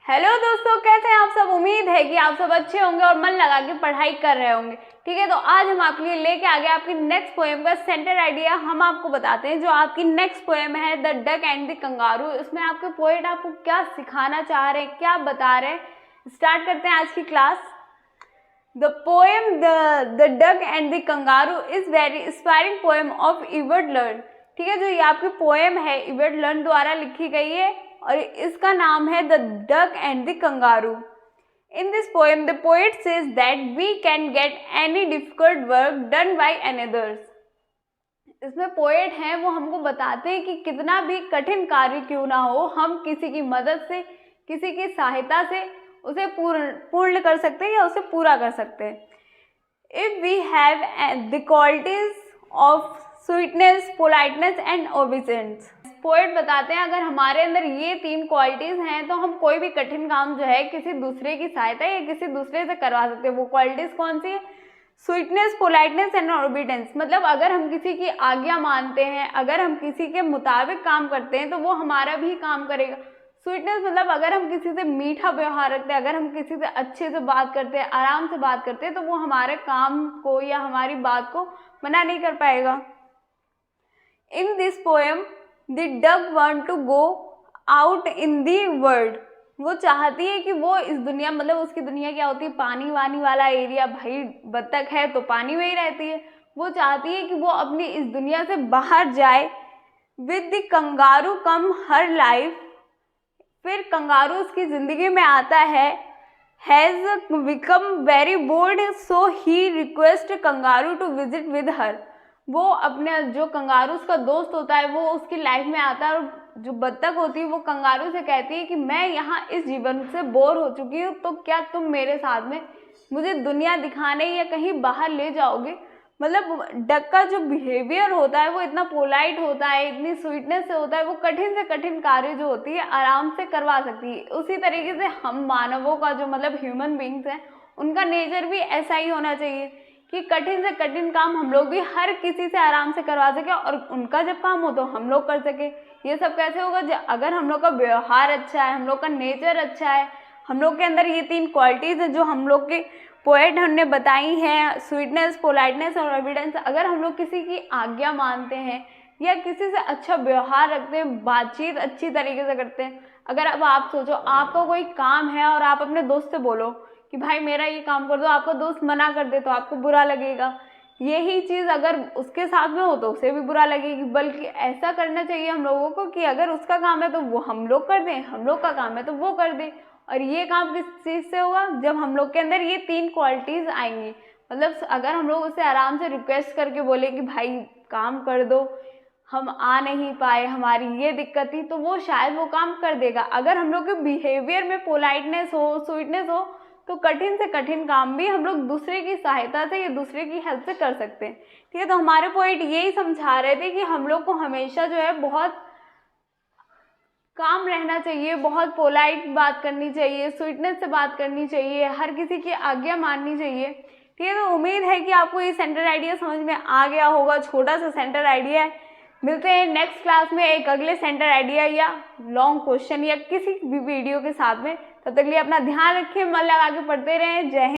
Hello दोस्तों, कैसे हैं आप सब। उम्मीद है कि आप सब अच्छे होंगे और मन लगा के पढ़ाई कर रहे होंगे। ठीक है, तो आज हम आपके लिए लेके आ गए आपकी नेक्स्ट पोएम का सेंटर आइडिया। हम आपको बताते हैं जो आपकी नेक्स्ट पोएम है the duck and the kangaroo. इसमें आपके पोएट आपको क्या सिखाना चाह रहे हैं, क्या बता रहे हैं। स्टार्ट करते हैं आज की class. The poem the duck and the kangaroo is very inspiring poem of Edward learn. ठीक है, जो ये आपकी पोएम है एडवर्ड लर्न द्वारा लिखी गई है और इसका नाम है the duck and the kangaroo. In this poem the poet says that we can get any difficult work done by others. इसमें पोएट हैं वो हमको बताते हैं कि कितना भी कठिन कार्य क्यों ना हो, हम किसी की मदद से, किसी की सहायता से उसे पूर्ण कर सकते हैं या उसे पूरा कर सकते हैं। If we have the qualities of sweetness, politeness and obedience. Poet बताते हैं अगर हमारे अंदर ये 3 क्वालिटीज हैं तो हम कोई भी कठिन काम जो है किसी दूसरे की सहायता या किसी दूसरे से करवा सकते हैं। वो क्वालिटीज कौन सी है? Sweetness, politeness and obedience. मतलब अगर हम किसी की आज्ञा मानते हैं, अगर हम किसी के मुताबिक काम करते हैं तो वो हमारा भी काम करेगा। स्वीटनेस मतलब अगर हम किसी से मीठा व्यवहार रखते हैं, अगर हम किसी से अच्छे से बात करते हैं, आराम से बात करते हैं, तो वो हमारे काम को या हमारी बात को मना नहीं कर पाएगा। In this poem the duck want to go out in the world. वो चाहती है कि वो इस दुनिया, मतलब उसकी दुनिया क्या होती है, पानी वानी वाला एरिया। भाई बत्तख है तो पानी में ही रहती है। वो चाहती है कि वो अपनी इस दुनिया से बाहर जाए। With the kangaroo come her life. फिर कंगारू उसकी जिंदगी में आता है। Has become very bold so he request kangaroo to visit with her. वो अपने जो कंगारू उसका दोस्त होता है वो उसकी लाइफ में आता है और जो बत्तख होती है वो कंगारू से कहती है कि मैं यहाँ इस जीवन से बोर हो चुकी हूँ, तो क्या तुम मेरे साथ में मुझे दुनिया दिखाने या कहीं बाहर ले जाओगे। मतलब डक का जो बिहेवियर होता है वो इतना पोलाइट होता है, इतनी स्वीटनेस से होता है, वो कठिन से कठिन कार्य जो होती है आराम से करवा सकती है। उसी तरीके से हम मानवों का जो मतलब ह्यूमन बींग्स हैं उनका नेचर भी ऐसा ही होना चाहिए कि कठिन से कठिन काम हम लोग भी हर किसी से आराम से करवा सके और उनका जब काम हो तो हम लोग कर सके। ये सब कैसे होगा? अगर हम लोग का व्यवहार अच्छा है, हम लोग का नेचर अच्छा है, हम लोग के अंदर ये 3 क्वालिटीज हैं जो हम लोग के पोएट हमने बताई हैं, स्वीटनेस, पोलाइटनेस और ओबीडियंस। अगर हम लोग किसी की आज्ञा मानते हैं या किसी से अच्छा व्यवहार रखते हैं, बातचीत अच्छी तरीके से करते हैं। अगर अब आप सोचो आपका कोई काम है और आप अपने दोस्त से बोलो कि भाई मेरा ये काम कर दो, आपका दोस्त मना कर दे तो आपको बुरा लगेगा। यही चीज़ अगर उसके साथ में हो तो उसे भी बुरा लगेगी। बल्कि ऐसा करना चाहिए हम लोगों को कि अगर उसका काम है तो वो हम लोग कर दें, हम लोग का काम है तो वो कर दें। और ये काम किस चीज़ से होगा? जब हम लोग के अंदर ये 3 क्वालिटीज़ आएंगी। मतलब अगर हम लोग उसे आराम से रिक्वेस्ट करके बोले कि भाई काम कर दो, हम आ नहीं पाए, हमारी ये दिक्कत थी, तो वो शायद वो काम कर देगा। अगर हम लोग के बिहेवियर में पोलाइटनेस हो, स्वीटनेस हो, तो कठिन से कठिन काम भी हम लोग दूसरे की सहायता से या दूसरे की हेल्प से कर सकते हैं। ठीक है, तो हमारे पॉइंट यही समझा रहे थे कि हम लोग को हमेशा जो है बहुत काम रहना चाहिए, बहुत पोलाइट बात करनी चाहिए, स्वीटनेस से बात करनी चाहिए, हर किसी की आज्ञा माननी चाहिए। ठीक है, तो उम्मीद है कि आपको ये सेंटर आइडिया समझ में आ गया होगा। छोटा सा सेंटर आइडिया है। मिलते हैं नेक्स्ट क्लास में एक अगले सेंटर आइडिया या लॉन्ग क्वेश्चन या किसी भी वीडियो के साथ में। तब तक के लिए अपना ध्यान रखें, मन लगा के पढ़ते रहें। जय हिंद।